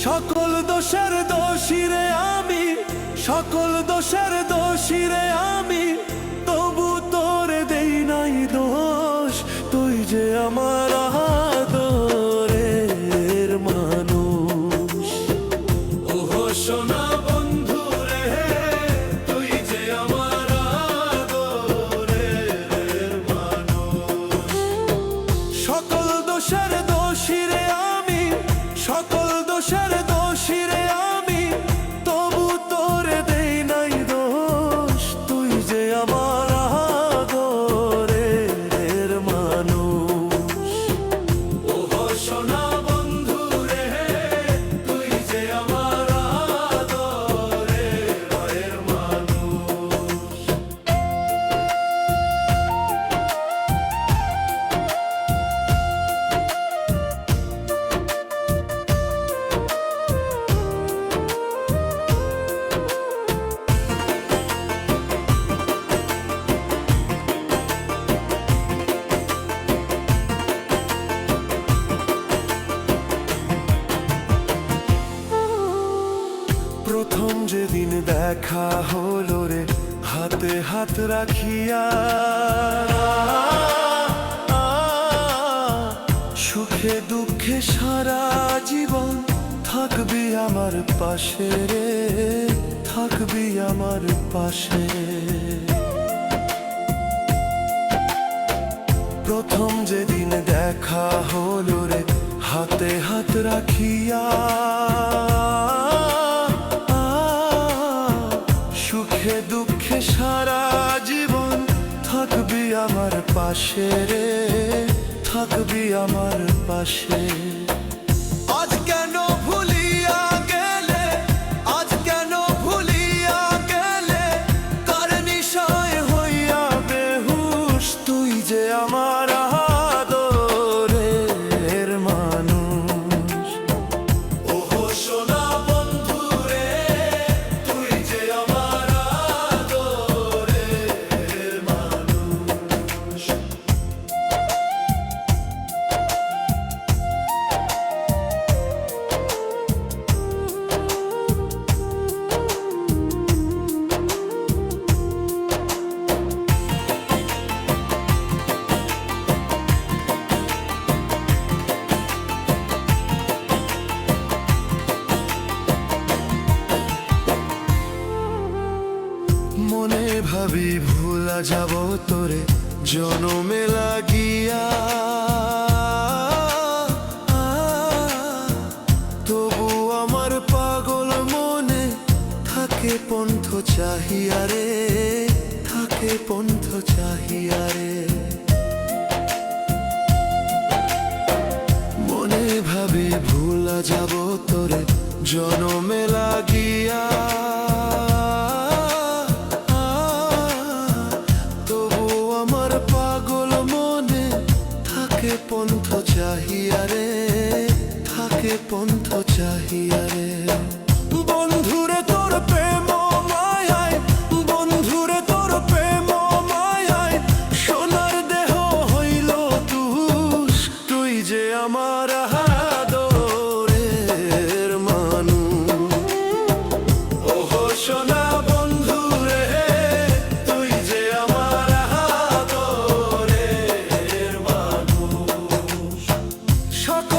সকল দোষের দোষী রে আমি, সকল দোষের দোষী রে আমি, তবু তোরে দেই নাই দোষ। তুই যে আমার আদরের মানুষ। ওহো সোনা বন্ধু রে, তুই যে আমার আদরের মানুষ। সকল দোষের দোষী রে আমি, সকল দোষের দোষী রে আমি, তবু তোরে দেই নাই দোষ। তুই যে আমার আদরের মানুষ। ওহো সোনা বন্ধু রে, তুই যে আমার আদরের মানুষ। প্রথম যেদিন দেখা হলো রে, হাতে হাত রাখিয়া, সুখে দুঃখে সারা জীবন থাকবি আমার পাশে রে, থাকবি আমার পাশে। প্রথম যেদিন দেখা হলো রে, হাতে হাত রাখিয়া, সুখে দুঃখে সারা জীবন থাকবি আমার পাশে রে, থাকবি আমার পাশে। আজ কেন ভুলিয়া গেলে, আজ কেন ভুলিয়া গেলে, কার নিশায় হইয়া বেহুশ। তুই যে আমার আদরের মানুষ। ওহো সোনা বন্ধু রে, তুই যে আমার আদরের মানুষ। মনে ভাবি ভুলা যাব তোরে জনমে লাগিয়া, তবু আমার পাগল মনে থাকে পন্থ চাহিয়া রে, থাকে পন্থ চাহিয়া রে। মনে ভাবি ভুলা যাব তোরে জনমে লাগিয়া, থাকে পন্থ চাহিয়া রে, থাকে পন্থ চাহিয়া রে। বন্ধুরে তোর প্রেম মায়ায়, বন্ধুরে তোর প্রেম মায়ায়, সোনার দেহ হইল তুষ। তুই যে আমার আদরের মানুষ। ওহো সোনা বন্ধু রে, তুই যে আমার আদরের মানুষ। সকল